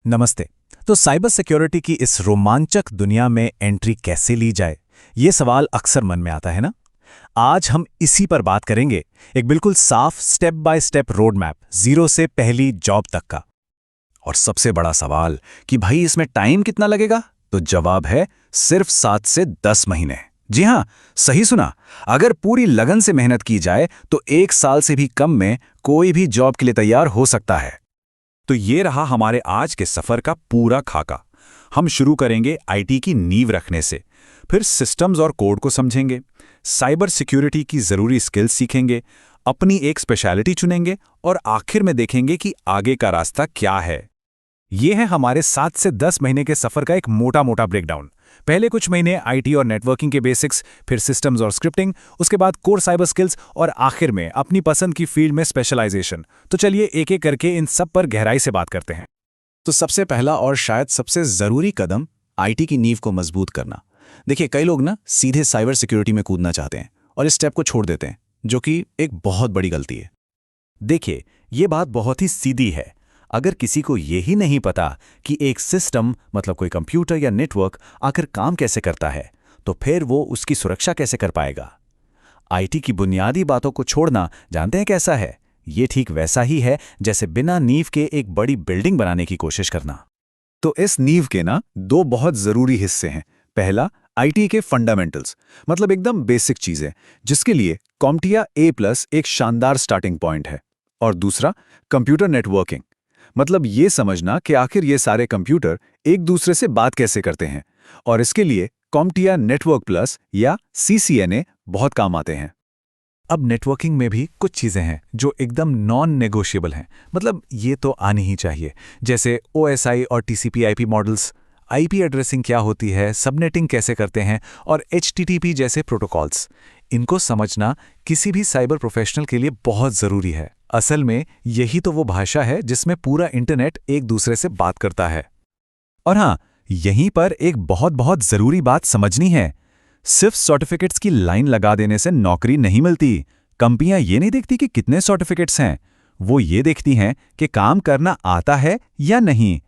नमस्ते। तो cyber security की इस रोमांचक दुनिया में एंट्री कैसे ली जाए, ये सवाल अक्सर मन में आता है ना। आज हम इसी पर बात करेंगे, एक बिल्कुल साफ step by step road map, zero से पहली जॉब तक का। और सबसे बड़ा सवाल कि भाई इसमें टाइम कितना लगेगा, तो जवाब है सिर्फ 7 से 10 महीने। जी हाँ, सही सुना। अगर पूरी लगन से मेहनत की जाए तो 1 साल से भी कम में कोई भी जॉब के लिए तैयार हो सकता है। तो ये रहा हमारे आज के सफर का पूरा खाका। हम शुरू करेंगे आईटी की नींव रखने से, फिर सिस्टम्स और कोड को समझेंगे, साइबर सिक्योरिटी की ज़रूरी स्किल्स सीखेंगे, अपनी एक स्पेशलिटी चुनेंगे और आखिर में देखेंगे कि आगे का रास्ता क्या है। ये है हमारे 7 से 10 महीने के सफर का एक मोटा मोटा ब्रेकडाउन। पहले कुछ महीने आईटी और नेटवर्किंग के बेसिक्स, फिर सिस्टम्स और स्क्रिप्टिंग, उसके बाद कोर साइबर स्किल्स और आखिर में अपनी पसंद की फील्ड में स्पेशलाइजेशन। तो चलिए एक एक करके इन सब पर गहराई से बात करते हैं। तो सबसे पहला और शायद सबसे ज़रूरी कदम आईटी की नींव को मजबूत करना। देखिए, कई लोग ना सीधे साइबर सिक्योरिटी में कूदना चाहते हैं और इस स्टेप को छोड़ देते हैं, जो कि एक बहुत बड़ी गलती है। देखिए, ये बात बहुत ही सीधी है। अगर किसी को ये ही नहीं पता कि एक सिस्टम मतलब कोई कंप्यूटर या नेटवर्क आखिर काम कैसे करता है, तो फिर वो उसकी सुरक्षा कैसे कर पाएगा। आईटी की बुनियादी बातों को छोड़ना जानते हैं कैसा है? ये ठीक वैसा ही है जैसे बिना नींव के एक बड़ी बिल्डिंग बनाने की कोशिश करना। तो इस नींव के ना 2 बहुत ज़रूरी हिस्से हैं। पहला, आईटी के फंडामेंटल्स, मतलब एकदम बेसिक चीज़ें, जिसके लिए कॉम्टिया A+ एक शानदार स्टार्टिंग पॉइंट है। और दूसरा, कंप्यूटर नेटवर्किंग, मतलब ये समझना कि आखिर ये सारे कंप्यूटर एक दूसरे से बात कैसे करते हैं। और इसके लिए कॉम्टिया नेटवर्क प्लस या CCNA बहुत काम आते हैं। अब नेटवर्किंग में भी कुछ चीज़ें हैं जो एकदम नॉन नेगोशिएबल हैं, मतलब ये तो आनी ही चाहिए, जैसे OSI और TCP/IP मॉडल्स, IP एड्रेसिंग क्या होती है, सबनेटिंग कैसे करते हैं और HTTP जैसे प्रोटोकॉल्स। इनको समझना किसी भी साइबर प्रोफेशनल के लिए बहुत ज़रूरी है। असल में यही तो वो भाषा है जिसमें पूरा इंटरनेट एक दूसरे से बात करता है। और हाँ, यहीं पर एक बहुत बहुत ज़रूरी बात समझनी है। सिर्फ सर्टिफिकेट्स की लाइन लगा देने से नौकरी नहीं मिलती। कंपनियां ये नहीं देखती कि कितने सर्टिफिकेट्स हैं, वो ये देखती हैं कि काम करना आता है या नहीं,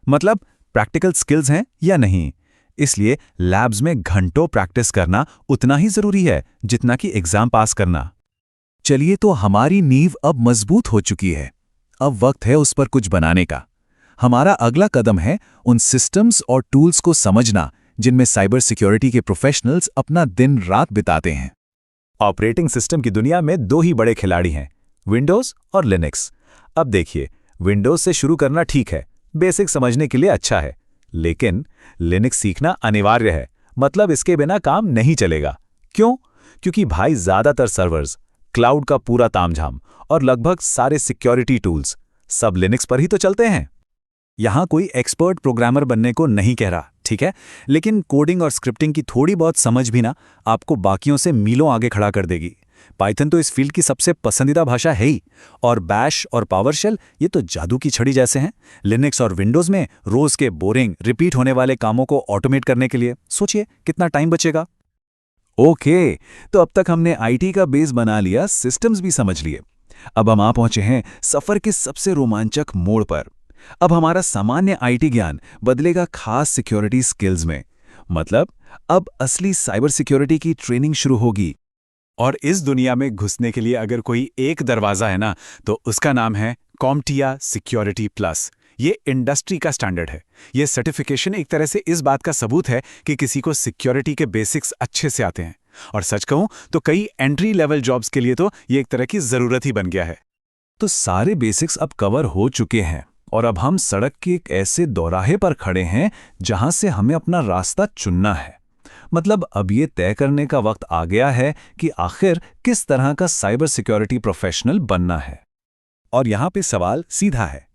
मतलब प्रैक्टिकल स्किल्स हैं या नहीं। इसलिए लैब्स में घंटों प्रैक्टिस करना उतना ही जरूरी है जितना कि एग्जाम पास करना। चलिए, तो हमारी नींव अब मजबूत हो चुकी है। अब वक्त है उस पर कुछ बनाने का। हमारा अगला कदम है उन सिस्टम्स और टूल्स को समझना जिनमें साइबर सिक्योरिटी के प्रोफेशनल्स अपना दिन रात बिताते हैं। ऑपरेटिंग सिस्टम की दुनिया में 2 ही बड़े खिलाड़ी हैं, विंडोज और लिनक्स। अब देखिए, विंडोज से शुरू करना ठीक है, बेसिक समझने के लिए अच्छा है, लेकिन लिनक्स सीखना अनिवार्य है, मतलब इसके बिना काम नहीं चलेगा। क्यों? क्योंकि भाई ज़्यादातर सर्वर्स, क्लाउड का पूरा तामझाम और लगभग सारे सिक्योरिटी टूल्स सब लिनक्स पर ही तो चलते हैं। यहां कोई एक्सपर्ट प्रोग्रामर बनने को नहीं कह रहा, ठीक है, लेकिन कोडिंग और स्क्रिप्टिंग की थोड़ी बहुत समझ भी ना आपको बाकियों से मीलों आगे खड़ा कर देगी। पाइथन तो इस फील्ड की सबसे पसंदीदा भाषा है ही, और बैश और पावरशेल ये तो जादू की छड़ी जैसे हैं। लिनक्स और विंडोज में रोज के बोरिंग रिपीट होने वाले कामों को ऑटोमेट करने के लिए सोचिए कितना टाइम बचेगा। ओके, तो अब तक हमने आईटी का बेस बना लिया, सिस्टम्स भी समझ लिए। अब हम आ पहुंचे हैं सफर के सबसे रोमांचक मोड़ पर। अब हमारा सामान्य आईटी ज्ञान बदलेगा खास सिक्योरिटी स्किल्स में, मतलब अब असली साइबर सिक्योरिटी की ट्रेनिंग शुरू होगी। और इस दुनिया में घुसने के लिए अगर कोई एक दरवाजा है ना, तो उसका नाम है कॉम्टिया सिक्योरिटी प्लस। ये इंडस्ट्री का स्टैंडर्ड है। ये सर्टिफिकेशन एक तरह से इस बात का सबूत है कि किसी को सिक्योरिटी के बेसिक्स अच्छे से आते हैं। और सच कहूं तो कई एंट्री लेवल जॉब्स के लिए तो ये एक तरह की जरूरत ही बन गया है। तो सारे बेसिक्स अब कवर हो चुके हैं और अब हम सड़क के एक ऐसे दोराहे पर खड़े हैं जहां से हमें अपना रास्ता चुनना है। मतलब अब ये तय करने का वक्त आ गया है कि आखिर किस तरह का साइबर सिक्योरिटी प्रोफेशनल बनना है। और यहां पे सवाल सीधा है,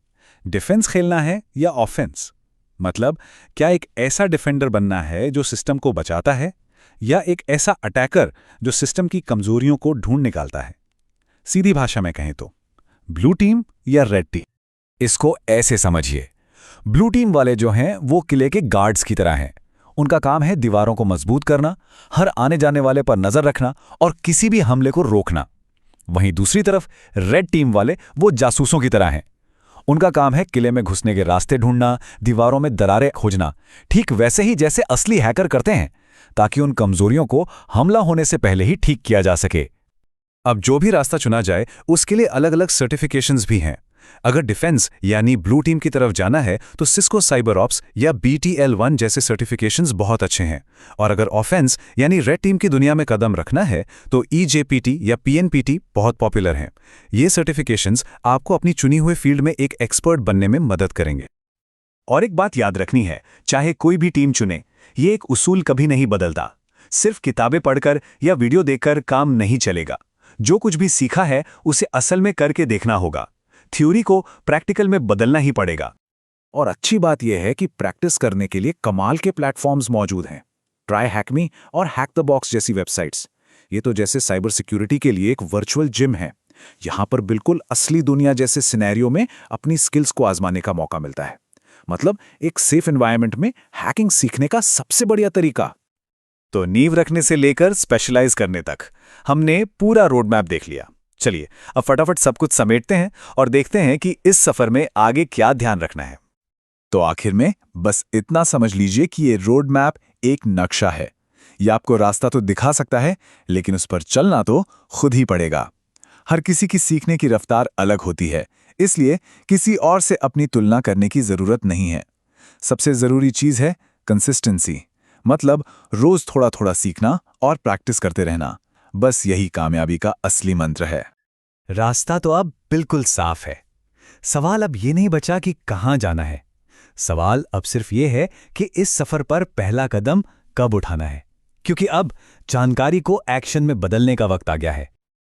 डिफेंस खेलना है या ऑफेंस? मतलब क्या एक ऐसा डिफेंडर बनना है जो सिस्टम को बचाता है, या एक ऐसा अटैकर जो सिस्टम की कमजोरियों को ढूंढ निकालता है? सीधी भाषा में कहें तो ब्लू टीम या रेड टीम? इसको ऐसे समझिए, ब्लू टीम वाले जो हैं वो किले के गार्ड्स की तरह हैं। उनका काम है दीवारों को मजबूत करना, हर आने जाने वाले पर नजर रखना और किसी भी हमले को रोकना। वहीं दूसरी तरफ रेड टीम वाले वो जासूसों की तरह हैं। उनका काम है किले में घुसने के रास्ते ढूंढना, दीवारों में दरारें खोजना, ठीक वैसे ही जैसे असली हैकर करते हैं, ताकि उन कमजोरियों को हमला होने से पहले ही ठीक किया जा सके। अब जो भी रास्ता चुना जाए उसके लिए अलग अलग सर्टिफिकेशंस भी हैं। अगर डिफेंस यानी ब्लू टीम की तरफ जाना है तो सिस्को साइबर ऑप्स या BTL1 जैसे सर्टिफिकेशंस बहुत अच्छे हैं, और अगर ऑफेंस यानी रेड टीम की दुनिया में कदम रखना है तो EJPT या PNPT बहुत पॉपुलर हैं। ये सर्टिफिकेशंस आपको अपनी चुनी हुए फील्ड में एक एक्सपर्ट बनने में मदद करेंगे। और एक बात याद रखनी है, चाहे कोई भी टीम चुने, ये एक उसूल कभी नहीं बदलता। सिर्फ किताबें पढ़कर या वीडियो देखकर काम नहीं चलेगा। जो कुछ भी सीखा है उसे असल में करके देखना होगा। थ्योरी को प्रैक्टिकल में बदलना ही पड़ेगा। और अच्छी बात यह है कि प्रैक्टिस करने के लिए कमाल के प्लेटफॉर्म्स मौजूद हैं। ट्राई हैकमी और हैक द बॉक्स जैसी वेबसाइट्स, ये तो जैसे साइबर सिक्योरिटी के लिए एक वर्चुअल जिम है। यहाँ पर बिल्कुल असली दुनिया जैसे सिनेरियो में अपनी स्किल्स को आजमाने का मौका मिलता है। मतलब एक सेफ एनवायरनमेंट में हैकिंग सीखने का सबसे बढ़िया तरीका। तो नींव रखने से लेकर स्पेशलाइज करने तक हमने पूरा रोड मैप देख लिया। चलिए अब फटाफट सब कुछ समेटते हैं और देखते हैं कि इस सफर में आगे क्या ध्यान रखना है। तो आखिर में बस इतना समझ लीजिए कि ये रोड मैप एक नक्शा है। ये आपको रास्ता तो दिखा सकता है, लेकिन उस पर चलना तो खुद ही पड़ेगा। हर किसी की सीखने की रफ्तार अलग होती है, इसलिए किसी और से अपनी तुलना करने की जरूरत नहीं है। सबसे जरूरी चीज है कंसिस्टेंसी, मतलब रोज थोड़ा थोड़ा सीखना और प्रैक्टिस करते रहना। बस यही कामयाबी का असली मंत्र है। रास्ता तो अब बिल्कुल साफ है। सवाल अब ये नहीं बचा कि कहाँ जाना है। सवाल अब सिर्फ ये है कि इस सफर पर पहला कदम कब उठाना है, क्योंकि अब जानकारी को एक्शन में बदलने का वक्त आ गया है।